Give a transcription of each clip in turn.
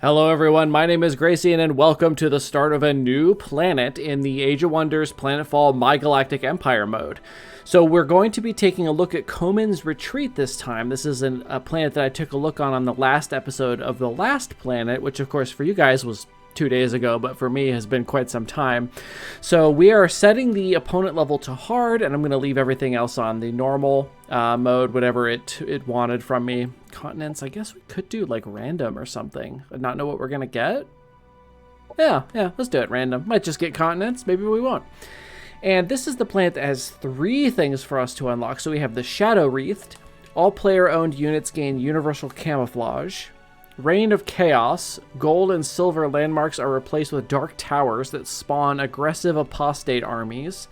Hello everyone, my name is Gracian and welcome to the start of a new planet in the Age of Wonders Planetfall My Galactic Empire mode. So we're going to be taking a look at Komen's Retreat this time. This is a planet that I took a look on the last episode of the last planet, which of course for you guys was 2 days ago, but for me has been quite some time. So we are setting the opponent level to hard, and I'm going to leave everything else on the normal mode, whatever it wanted from me. Continents, I guess we could do like random or something. Not know what we're going to get. Yeah, let's do it random. Might just get continents, maybe we won't. And this is the planet that has 3 things for us to unlock. So we have the Shadow Wreathed. All player-owned units gain universal camouflage. Reign of Chaos. Gold and silver landmarks are replaced with dark towers that spawn aggressive apostate armies.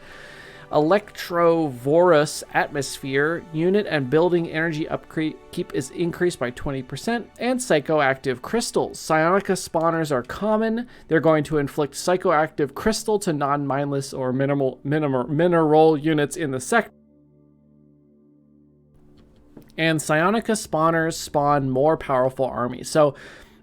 Electrovorous Atmosphere. Unit and building energy upkeep is increased by 20%. And Psychoactive Crystals. Psionica spawners are common. They're going to inflict Psychoactive Crystal to non-mindless or mineral units in the sector. And Psionica spawners spawn more powerful armies. So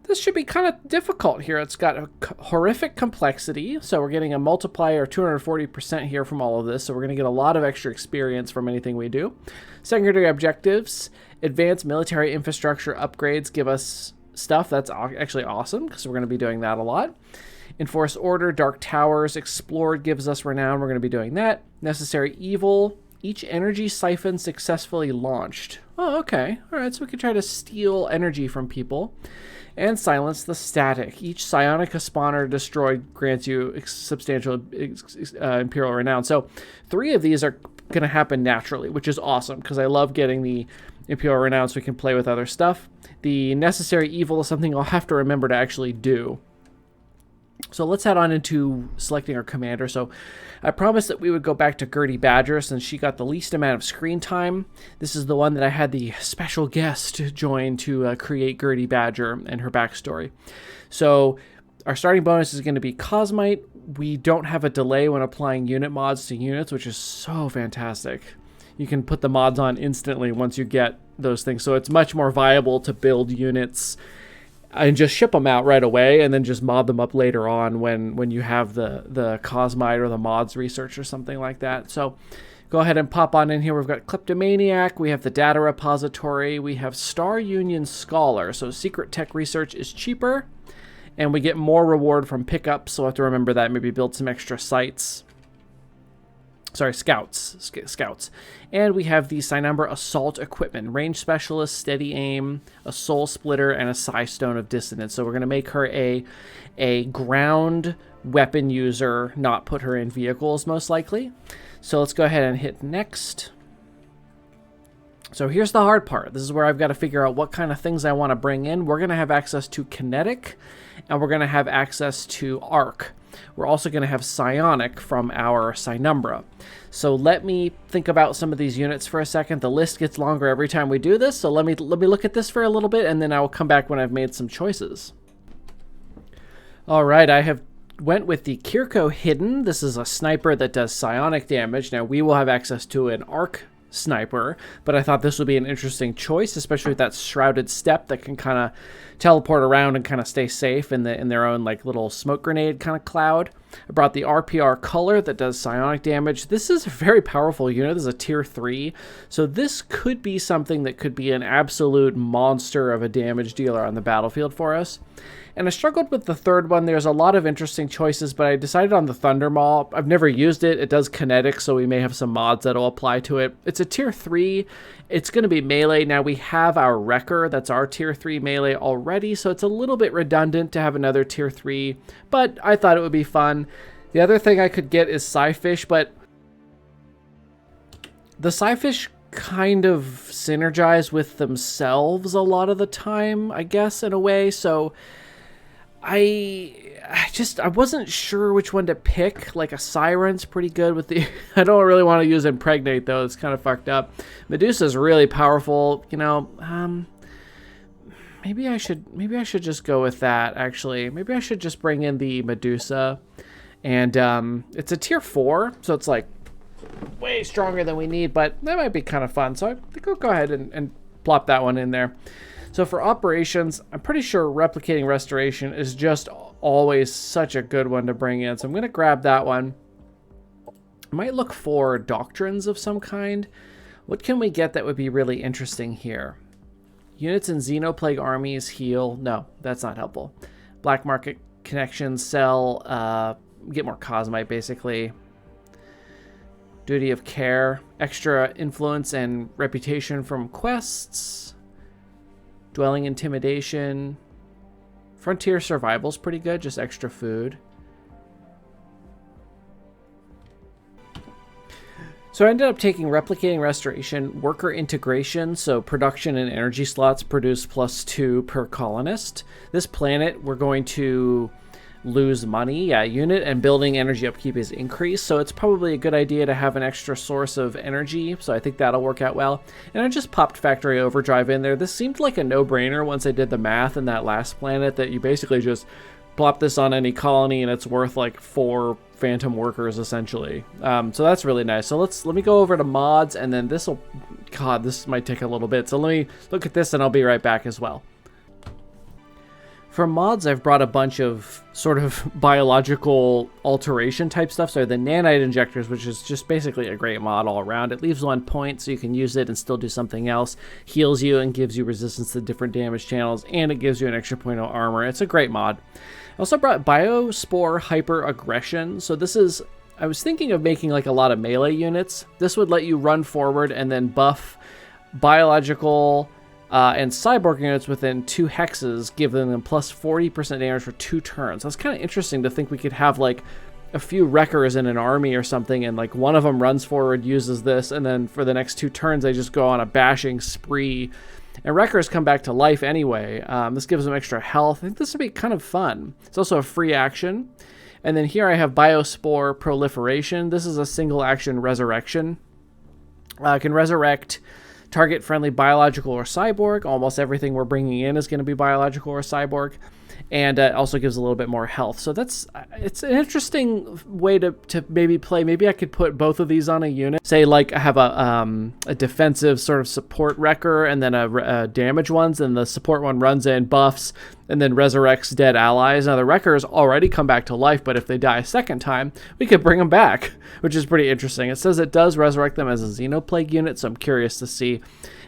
this should be kind of difficult here. It's got a horrific complexity. So we're getting a multiplier of 240% here from all of this. So we're going to get a lot of extra experience from anything we do. Secondary objectives. Advanced military infrastructure upgrades give us stuff. That's actually awesome because we're going to be doing that a lot. Enforce order. Dark towers. Explored gives us renown. We're going to be doing that. Necessary evil. Each energy siphon successfully launched. Oh, okay. All right, so we could try to steal energy from people. And silence the static. Each psionica spawner destroyed grants you substantial imperial renown. So 3 of these are going to happen naturally, which is awesome because I love getting the imperial renown so we can play with other stuff. The necessary evil is something I'll have to remember to actually do. So let's head on into selecting our commander. So I promised that we would go back to Gertie Badger since she got the least amount of screen time. This is the one that I had the special guest join to create Gertie Badger and her backstory. So our starting bonus is going to be Cosmite. We don't have a delay when applying unit mods to units, which is so fantastic. You can put the mods on instantly once you get those things. So it's much more viable to build units and just ship them out right away and then just mod them up later on when you have the Cosmite or the mods research or something like that. So go ahead and pop on in here. We've got Kleptomaniac, we have the Data Repository, we have Star Union Scholar. So secret tech research is cheaper and we get more reward from pickups. So we'll have to remember that, maybe build some extra sites. Sorry, scouts. And we have the Cynumbra Assault Equipment. Range Specialist, Steady Aim, a Soul Splitter, and a Psi Stone of Dissonance. So we're going to make her a ground weapon user, not put her in vehicles, most likely. So let's go ahead and hit Next. So here's the hard part. This is where I've got to figure out what kind of things I want to bring in. We're going to have access to Kinetic, and we're going to have access to Arc. We're also going to have Psionic from our Cynumbra. So let me think about some of these units for a second. The list gets longer every time we do this, so let me look at this for a little bit, and then I will come back when I've made some choices. All right, I have went with the Kirko Hidden. This is a sniper that does psionic damage. Now we will have access to an Arc sniper, but I thought this would be an interesting choice, especially with that shrouded step that can kind of teleport around and kind of stay safe in their own like little smoke grenade kind of cloud. I brought the RPR Color that does psionic damage. This is a very powerful unit. This is a tier 3, so this could be something that could be an absolute monster of a damage dealer on the battlefield for us. And I struggled with the third one. There's a lot of interesting choices, but I decided on the Thunder Maul. I've never used it. It does kinetic, so we may have some mods that'll apply to it. It's a tier 3. It's going to be melee. Now we have our Wrecker. That's our tier 3 melee already, so it's a little bit redundant to have another tier 3, but I thought it would be fun. The other thing I could get is Psyfish, but the Psyfish kind of synergize with themselves a lot of the time, I guess, in a way, so I wasn't sure which one to pick. Like a Siren's pretty good with the I don't really want to use Impregnate though. It's kind of fucked up. Medusa's really powerful, you know. Maybe I should just go with that actually. Maybe I should just bring in the Medusa. And it's a tier 4, so it's like way stronger than we need, but that might be kind of fun. So I think I'll go ahead and plop that one in there. So for operations, I'm pretty sure replicating restoration is just always such a good one to bring in. So I'm going to grab that one. I might look for doctrines of some kind. What can we get that would be really interesting here? Units in Xenoplague armies heal. No, that's not helpful. Black market connections sell, get more Cosmite basically. Duty of care, extra influence and reputation from quests. Dwelling intimidation. Frontier survival's pretty good, just extra food. So I ended up taking replicating restoration, worker integration, so production and energy slots produce +2 per colonist. This planet, we're going to lose money, unit and building energy upkeep is increased, so it's probably a good idea to have an extra source of energy, so I think that'll work out well. And I just popped factory overdrive in there. This seemed like a no-brainer once I did the math in that last planet, that you basically just plop this on any colony and it's worth like 4 phantom workers essentially. So that's really nice. So let me go over to mods, and then this might take a little bit, so let me look at this and I'll be right back as well. For mods, I've brought a bunch of sort of biological alteration type stuff. So the nanite injectors, which is just basically a great mod all around. It leaves 1 point so you can use it and still do something else. Heals you and gives you resistance to different damage channels, and it gives you an extra point of armor. It's a great mod. I also brought Biospore Hyper Aggression. So this is, I was thinking of making like a lot of melee units. This would let you run forward and then buff biological and cyborg units within 2 hexes, giving them plus 40% damage for 2 turns. That's kind of interesting to think we could have like a few wreckers in an army or something, and like one of them runs forward, uses this, and then for the next 2 turns they just go on a bashing spree. And wreckers come back to life anyway. This gives them extra health. I think this would be kind of fun. It's also a free action. And then here I have Biospore Proliferation. This is a single action resurrection. I can resurrect target friendly biological or cyborg. Almost everything we're bringing in is going to be biological or cyborg. And it also gives a little bit more health. So it's an interesting way to maybe play. Maybe I could put both of these on a unit. Say like I have a defensive sort of support wrecker and then a damage ones, and the support one runs in, buffs, and then resurrects dead allies. Now the wreckers already come back to life, but if they die a second time, we could bring them back, which is pretty interesting. It says it does resurrect them as a Xenoplague unit, so I'm curious to see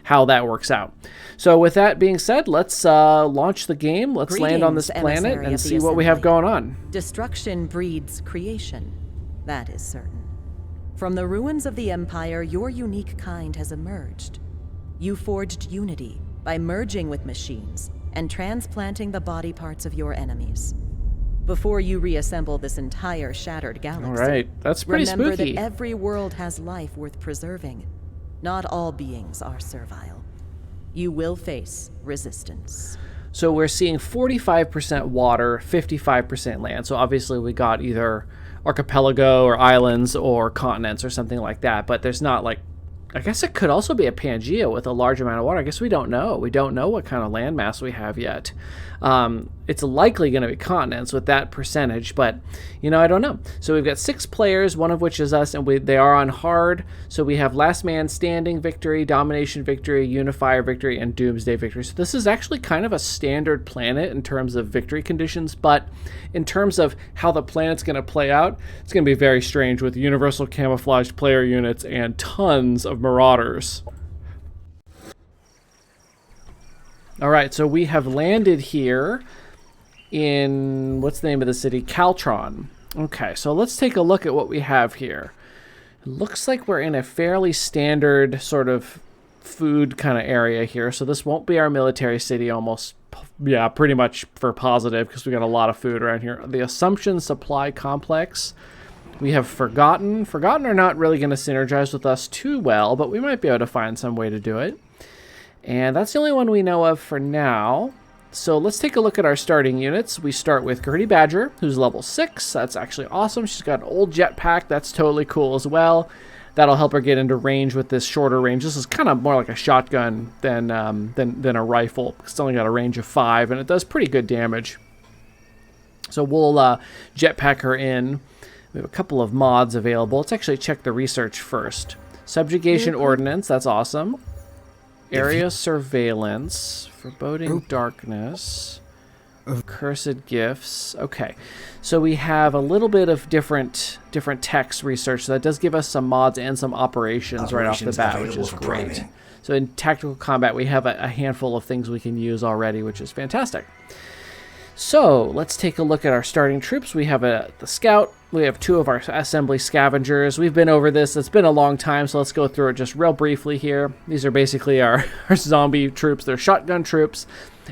how that works out. So with that being said, let's launch the game. Let's land on this planet and see what we have going on. Destruction breeds creation. That is certain. From the ruins of the Empire, your unique kind has emerged. You forged unity by merging with machines and transplanting the body parts of your enemies. Before you reassemble this entire shattered galaxy, all right, that's pretty remember spooky. that every world has life worth preserving. Not all beings are servile. You will face resistance. So we're seeing 45% water, 55% land. So obviously we got either archipelago or islands or continents or something like that. But there's not like, I guess it could also be a Pangea with a large amount of water. I guess we don't know. We don't know what kind of landmass we have yet. It's likely going to be continents with that percentage, but I don't know. So we've got 6 players, one of which is us, and they are on hard. So we have last man standing victory, domination victory, unifier victory, and doomsday victory. So this is actually kind of a standard planet in terms of victory conditions, but in terms of how the planet's going to play out, it's going to be very strange with universal camouflaged player units and tons of marauders. All right, so we have landed here in, what's the name of the city? Caltron. Okay, so let's take a look at what we have here. It looks like we're in a fairly standard sort of food kind of area here. So this won't be our military city almost, yeah, pretty much for positive, because we got a lot of food around here. The Assumption Supply Complex. We have Forgotten. Forgotten are not really going to synergize with us too well, but we might be able to find some way to do it. And that's the only one we know of for now. So let's take a look at our starting units. We start with Gertie Badger, who's level 6. That's actually awesome. She's got an old jetpack. That's totally cool as well. That'll help her get into range with this shorter range. This is kind of more like a shotgun than a rifle. It's only got a range of 5, and it does pretty good damage. So we'll jetpack her in. We have a couple of mods available. Let's actually check the research first. Subjugation Ordnance, that's awesome. area surveillance, foreboding darkness, cursed gifts. Okay, so we have a little bit of different text research. So that does give us some mods and some operations right off the bat, which is great. So in tactical combat, we have a handful of things we can use already, which is fantastic. So let's take a look at our starting troops. We have the scout. We have 2 of our assembly scavengers. We've been over this. It's been a long time, so let's go through it just real briefly here. These are basically our zombie troops. They're shotgun troops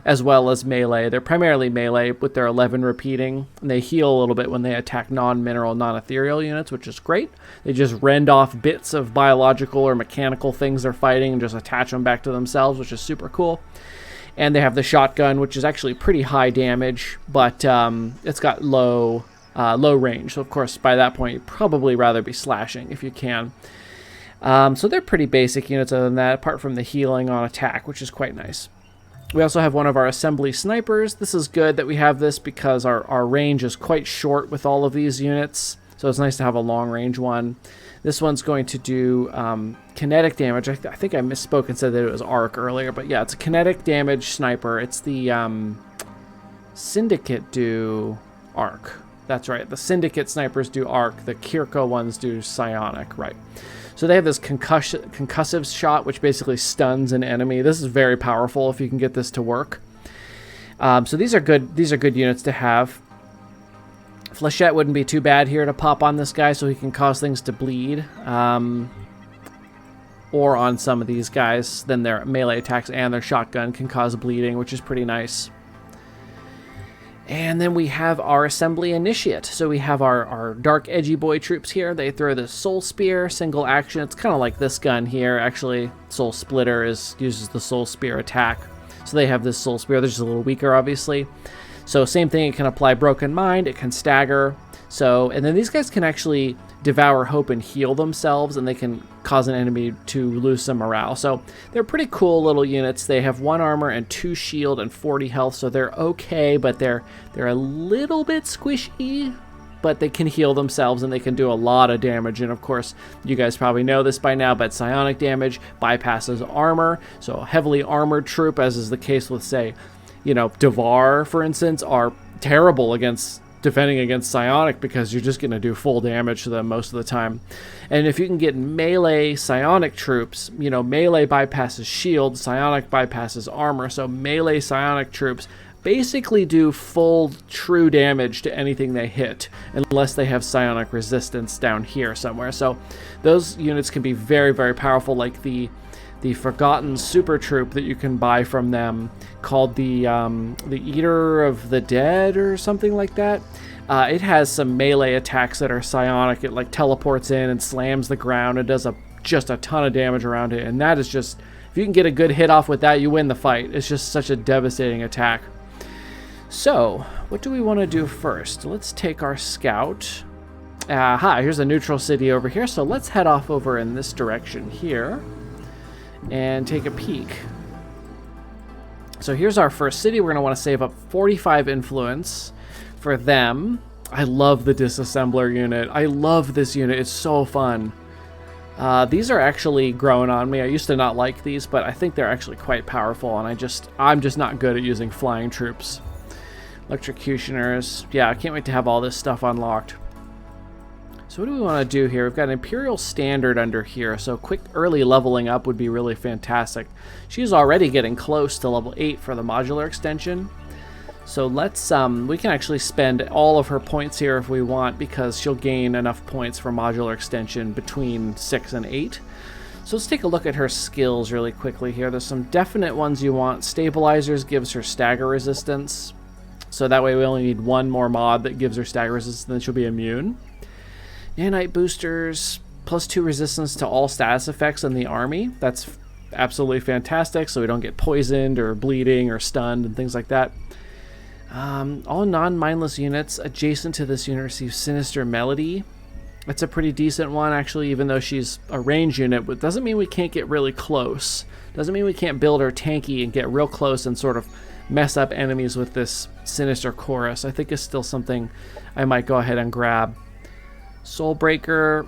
as well as melee. They're primarily melee with their 11 repeating, and they heal a little bit when they attack non-mineral, non-ethereal units, which is great. They just rend off bits of biological or mechanical things they're fighting and just attach them back to themselves, which is super cool. And they have the shotgun, which is actually pretty high damage, but it's got low range. So, of course, by that point, you'd probably rather be slashing if you can. So they're pretty basic units other than that, apart from the healing on attack, which is quite nice. We also have one of our assembly snipers. This is good that we have this because our range is quite short with all of these units. So it's nice to have a long-range one. This one's going to do kinetic damage. I think I misspoke and said that it was arc earlier, but yeah, it's a kinetic damage sniper. It's the Syndicate do arc. That's right. The Syndicate snipers do arc. The Kirko ones do psionic, right? So they have this concussive shot, which basically stuns an enemy. This is very powerful if you can get this to work. So these are good. These are good units to have. Flechette wouldn't be too bad here to pop on this guy so he can cause things to bleed. Or on some of these guys, then their melee attacks and their shotgun can cause bleeding, which is pretty nice. And then we have our assembly initiate. So we have our dark edgy boy troops here. They throw the soul spear, single action. It's kind of like this gun here, actually. Soul splitter uses the soul spear attack. So they have this soul spear. They're just a little weaker, obviously. So same thing, it can apply broken mind, it can stagger. So, and then these guys can actually devour hope and heal themselves, and they can cause an enemy to lose some morale. So they're pretty cool little units. They have 1 armor and 2 shield and 40 health, so they're okay, but they're a little bit squishy, but they can heal themselves and they can do a lot of damage. And of course, you guys probably know this by now, but psionic damage bypasses armor. So a heavily armored troop, as is the case with, say, Devar, for instance, are terrible against defending against psionic because you're just going to do full damage to them most of the time. And if you can get melee psionic troops, melee bypasses shield, psionic bypasses armor, so melee psionic troops basically do full true damage to anything they hit, unless they have psionic resistance down here somewhere. So those units can be very, very powerful, like the Forgotten Super Troop that you can buy from them, called the Eater of the Dead or something like that. It has some melee attacks that are psionic. It like teleports in and slams the ground. It does just a ton of damage around it, and that is just, if you can get a good hit off with that, you win the fight. It's just such a devastating attack. So what do we want to do first? Let's take our scout. Here's a neutral city over here, so let's head off over in this direction here and take a peek. So here's our first city. We're going to want to save up 45 influence for them. I love the disassembler unit. I love this unit. It's so fun. These are actually growing on me. I used to not like these, but I think they're actually quite powerful, and I'm just not good at using flying troops. Electrocutioners. Yeah, I can't wait to have all this stuff unlocked. So what do we want to do here? We've got an Imperial Standard under here, so quick early leveling up would be really fantastic. She's already getting close to level 8 for the modular extension. So let's, we can actually spend all of her points here if we want, because she'll gain enough points for modular extension between 6 and 8. So let's take a look at her skills really quickly here. There's some definite ones you want. Stabilizers gives her stagger resistance. So that way we only need 1 more mod that gives her stagger resistance, then she'll be immune. Nanite boosters, +2 resistance to all status effects in the army. That's absolutely fantastic, so we don't get poisoned or bleeding or stunned and things like that. All non-mindless units adjacent to this unit receive Sinister Melody. That's a pretty decent one, actually, even though she's a range unit. But doesn't mean we can't get really close. Doesn't mean we can't build her tanky and get real close and sort of mess up enemies with this Sinister Chorus. I think is still something I might go ahead and grab. Soulbreaker,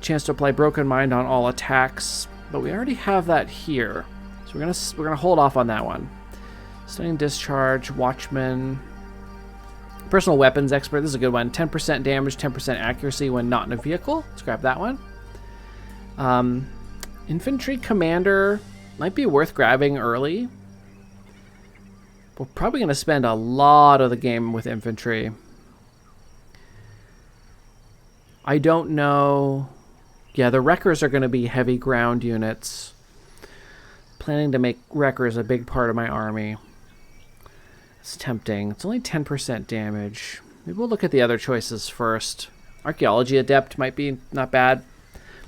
chance to apply Broken Mind on all attacks, but we already have that here. So So we're gonna hold off on that one. Stunning discharge, watchman, personal weapons expert. This is a good one. 10% damage, 10% accuracy when not in a vehicle. Let's grab that one. Infantry commander might be worth grabbing early. We're probably gonna spend a lot of the game with infantry. I don't know. Yeah, the wreckers are gonna be heavy ground units. Planning to make wreckers a big part of my army. It's tempting. It's only 10% damage. Maybe we'll look at the other choices first. Archaeology Adept might be not bad.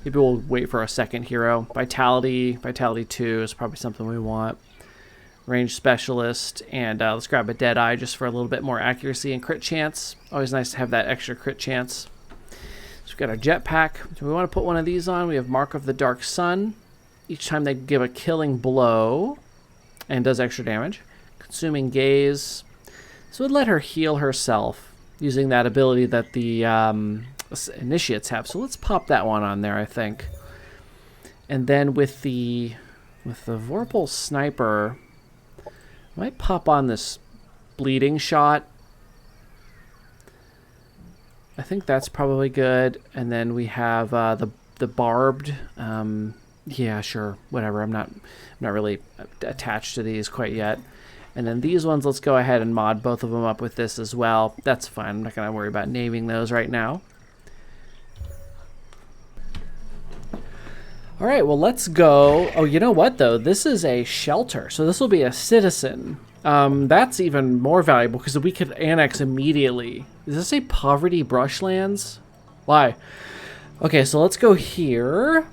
Maybe we'll wait for a second hero. Vitality 2 is probably something we want. Range Specialist, and let's grab a Deadeye just for a little bit more accuracy and crit chance. Always nice to have that extra crit chance. So we've got our jetpack. Do we want to put one of these on? We have Mark of the Dark Sun. Each time they give a killing blow and does extra damage. Consuming Gaze. So we'd let her heal herself using that ability that the initiates have. So let's pop that one on there, I think. And then with the Vorpal Sniper, I might pop on this bleeding shot. I think that's probably good. And then we have the barbed. Yeah, sure, whatever. I'm not really attached to these quite yet. And then these ones, let's go ahead and mod both of them up with this as well. That's fine. I'm not going to worry about naming those right now. All right, well, let's go. Oh, you know what, though? This is a shelter, so this will be a citizen. That's even more valuable because we could annex immediately. Does this say poverty brushlands? Why? Okay, so let's go here.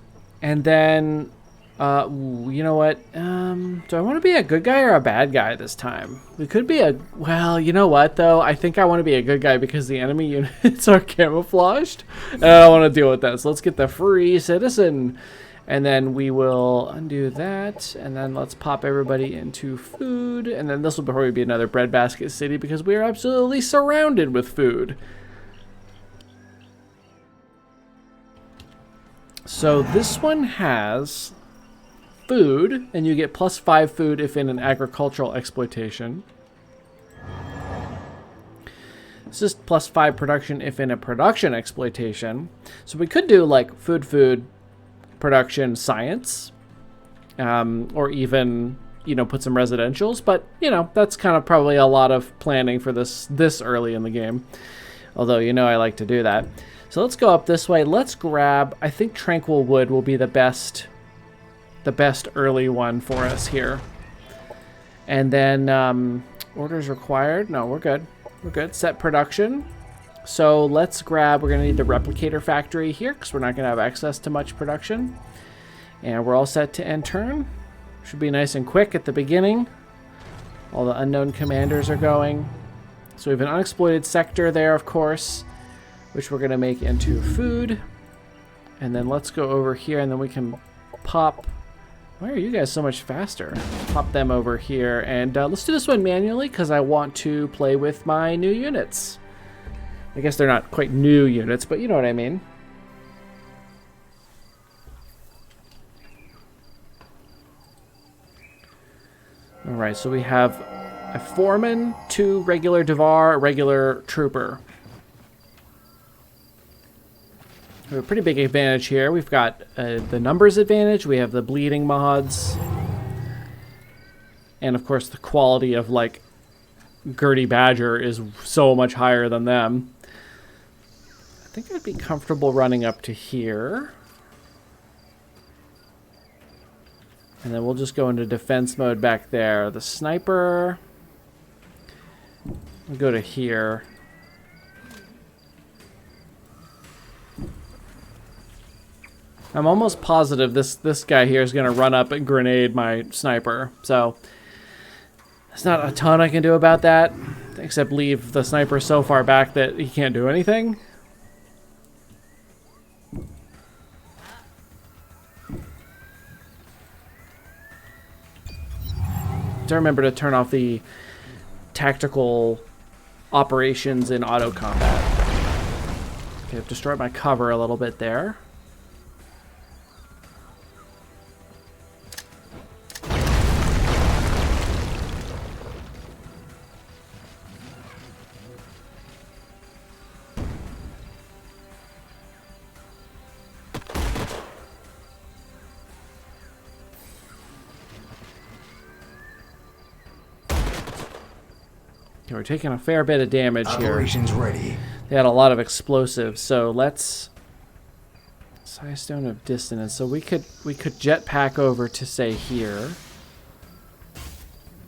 And then, you know what? Do I want to be a good guy or a bad guy this time? We could be a... Well, you know what, though? I think I want to be a good guy because the enemy units are camouflaged. And I don't want to deal with that. So let's get the free citizen. And then we will undo that. And then let's pop everybody into food. And then this will probably be another breadbasket city because we are absolutely surrounded with food. So this one has food, and you get +5 food if in an agricultural exploitation. This is +5 production if in a production exploitation. So we could do like food, production, science, or even, you know, put some residentials. But, you know, that's kind of probably a lot of planning for this early in the game. Although, you know, I like to do that. So let's go up this way. Let's grab, I think Tranquil Wood will be the best early one for us here. And then orders required. No, we're good. We're good. Set production. So let's grab, we're going to need the replicator factory here because we're not going to have access to much production. And we're all set to end turn. Should be nice and quick at the beginning. All the unknown commanders are going. So we have an unexploited sector there, of course, which we're going to make into food. And then let's go over here, and then we can pop... Why are you guys so much faster? Pop them over here, and let's do this one manually, because I want to play with my new units. I guess they're not quite new units, but you know what I mean. Alright, so we have a foreman, 2 regular Devar, a regular trooper. We have a pretty big advantage here. We've got the numbers advantage. We have the bleeding mods. And of course the quality of like Gertie Badger is so much higher than them. I think I'd be comfortable running up to here. And then we'll just go into defense mode back there. The sniper. We'll go to here. I'm almost positive this guy here is going to run up and grenade my sniper. So there's not a ton I can do about that, except leave the sniper so far back that he can't do anything. To remember to turn off the tactical operations in auto combat. Okay, I've destroyed my cover a little bit there. Okay, we're taking a fair bit of damage here. Operations ready. They had a lot of explosives, so let's... Stone of Dissonance. So we could jetpack over to, say, here.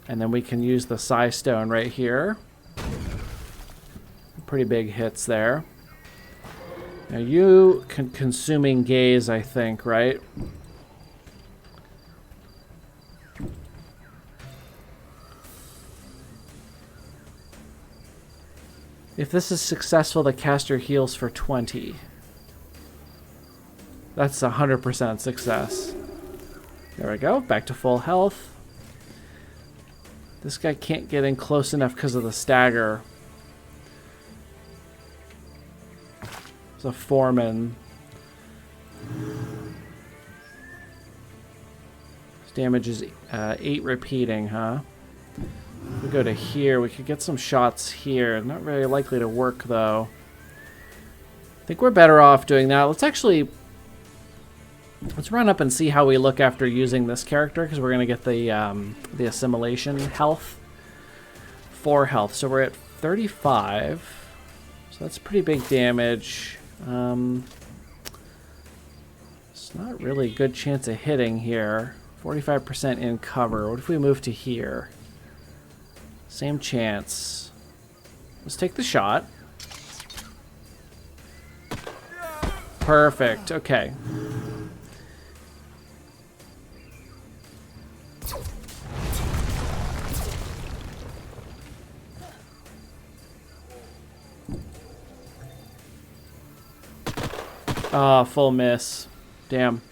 And then we can use the Psi Stone right here. Pretty big hits there. Now you can Consuming Gaze, I think, right? If this is successful, the caster heals for 20. That's 100% success. There we go. Back to full health. This guy can't get in close enough because of the stagger. It's a foreman. His damage is 8 repeating, huh? If we go to here, we could get some shots here. Not very likely to work, though. I think we're better off doing that. Let's run up and see how we look after using this character, because we're going to get the assimilation health. 4 health. So we're at 35. So that's pretty big damage. It's not really a good chance of hitting here. 45% in cover. What if we move to here? Same chance. Let's take the shot. Perfect. Okay. Ah, full miss. Damn.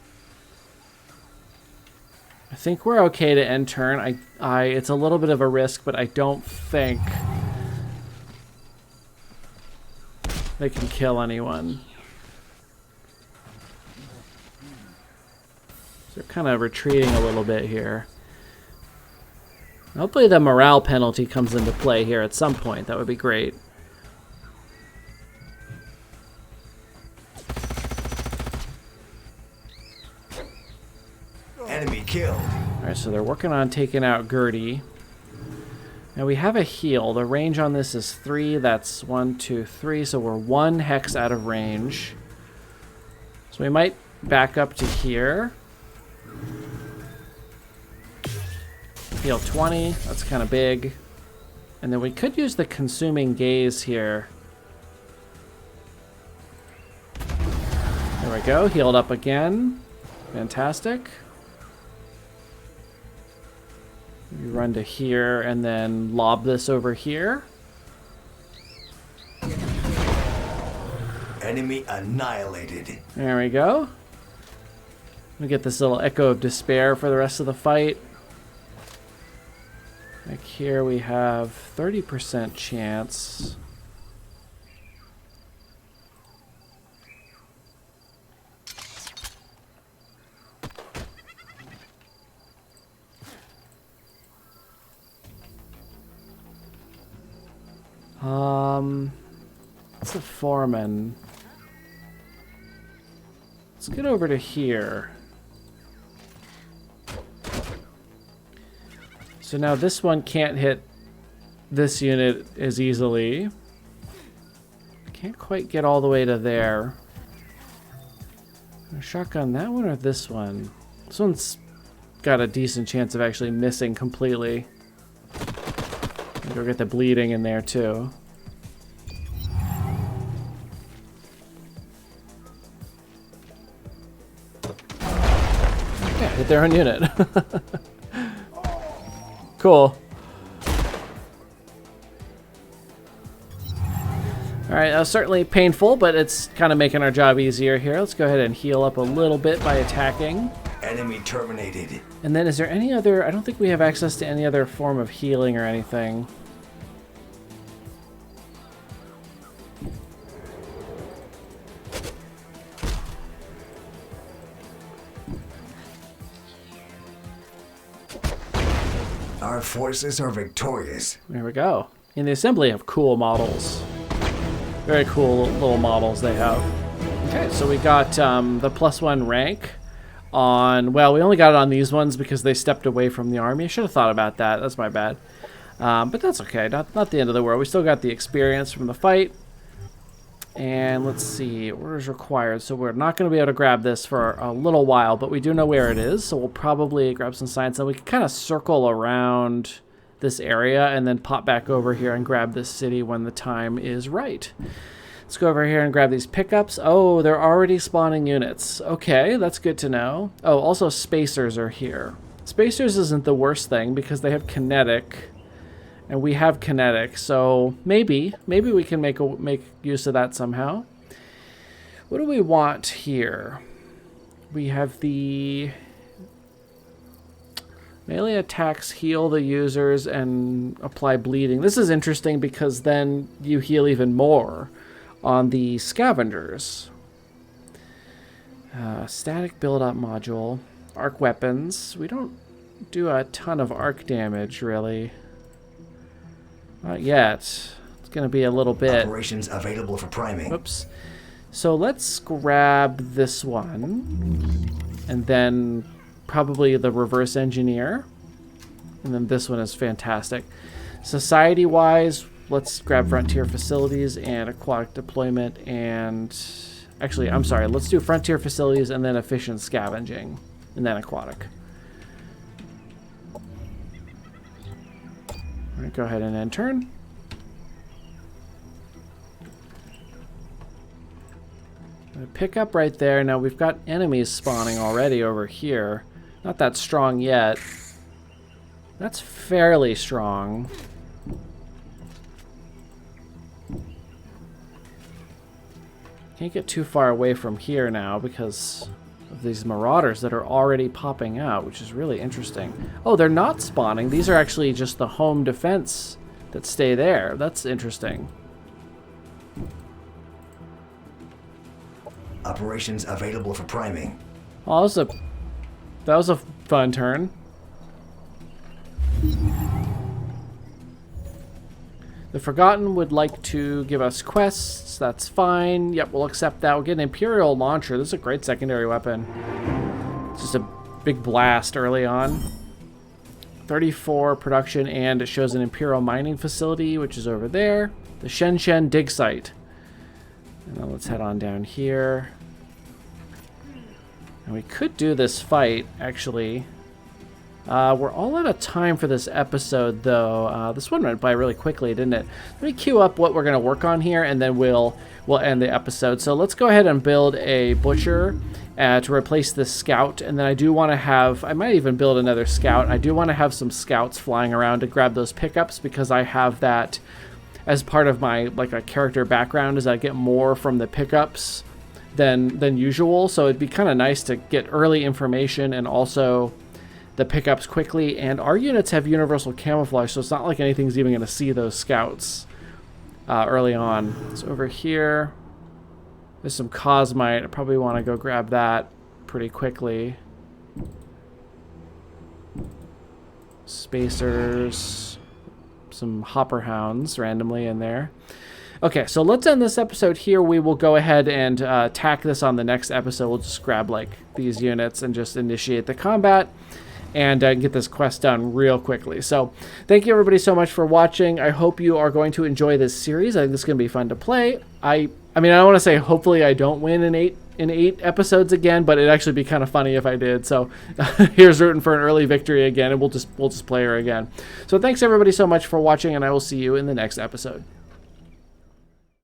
I think we're okay to end turn. It's a little bit of a risk, but I don't think they can kill anyone. So they're kind of retreating a little bit here. Hopefully the morale penalty comes into play here at some point. That would be great. Enemy killed. Alright, so they're working on taking out Gertie. Now we have a heal. The range on this is 3. That's 1, 2, 3. So we're 1 hex out of range. So we might back up to here. Heal 20. That's kind of big. And then we could use the Consuming Gaze here. There we go. Healed up again. Fantastic. We run to here and then lob this over here. Enemy annihilated. There we go. We get this little Echo of Despair for the rest of the fight. Like here we have 30% chance. It's a foreman. Let's get over to here. So now this one can't hit this unit as easily. Can't quite get all the way to there. Shotgun that one or this one? This one's got a decent chance of actually missing completely. Go get the bleeding in there too. Yeah, hit their own unit. Cool. Alright, that was certainly painful, but it's kind of making our job easier here. Let's go ahead and heal up a little bit by attacking. Enemy terminated. And then is there any other... I don't think we have access to any other form of healing or anything. Our forces are victorious. There we go. In the assembly of cool models. Very cool little models they have. Okay, so we got the +1 rank on... Well, we only got it on these ones because they stepped away from the army. I should have thought about that. That's my bad. But that's okay. Not the end of the world. We still got the experience from the fight. And let's see. Orders required. So we're not going to be able to grab this for a little while, but we do know where it is. So we'll probably grab some science. And we can kind of circle around this area and then pop back over here and grab this city when the time is right. Let's go over here and grab these pickups. Oh, they're already spawning units. Okay, that's good to know. Oh, also spacers are here. Spacers isn't the worst thing because they have kinetic, and we have kinetic. So maybe we can make use of that somehow. What do we want here? We have the melee attacks heal the users and apply bleeding. This is interesting because then you heal even more on the scavengers. Static build-up module. Arc weapons. We don't do a ton of arc damage, really. Not yet. It's going to be a little bit. Operations available for priming. Oops. So let's grab this one. And then probably the reverse engineer. And then this one is fantastic. Society-wise, let's grab Frontier Facilities and Aquatic Deployment and... Actually, I'm sorry. Let's do Frontier Facilities and then Efficient Scavenging. And then Aquatic. Alright, go ahead and end turn. Pick up right there. Now we've got enemies spawning already over here. Not that strong yet. That's fairly strong. Can't get too far away from here now because of these marauders that are already popping out, which is really interesting. Oh, they're not spawning. These are actually just the home defense that stay there. That's interesting. Operations available for priming. Oh, that was a fun turn. The Forgotten would like to give us quests. That's fine. Yep, we'll accept that. We'll get an Imperial Launcher. This is a great secondary weapon. It's just a big blast early on. 34 production, and it shows an Imperial Mining Facility, which is over there. The Shenzhen Dig Site. And then let's head on down here. And we could do this fight, actually. We're all out of time for this episode, though. This one went by really quickly, didn't it? Let me queue up what we're going to work on here, and then we'll end the episode. So let's go ahead and build a butcher to replace this scout. And then I do want to have... I might even build another scout. I do want to have some scouts flying around to grab those pickups because I have that as part of my a character background, is I get more from the pickups than usual. So it'd be kind of nice to get early information and also the pickups quickly. And our units have universal camouflage, so it's not like anything's even going to see those scouts early on. So over here, there's some cosmite. I probably want to go grab that pretty quickly. Spacers, some hopper hounds randomly in there. Okay, so let's end this episode here. We will go ahead and tack this on the next episode. We'll just grab these units and just initiate the combat and get this quest done real quickly. So thank you everybody so much for watching. I hope you are going to enjoy this series. I think this is going to be fun to play. I mean, I want to say hopefully I don't win in eight episodes again, but it'd actually be kind of funny if I did. So here's rooting for an early victory again, and we'll just play her again. So thanks everybody so much for watching, and I will see you in the next episode.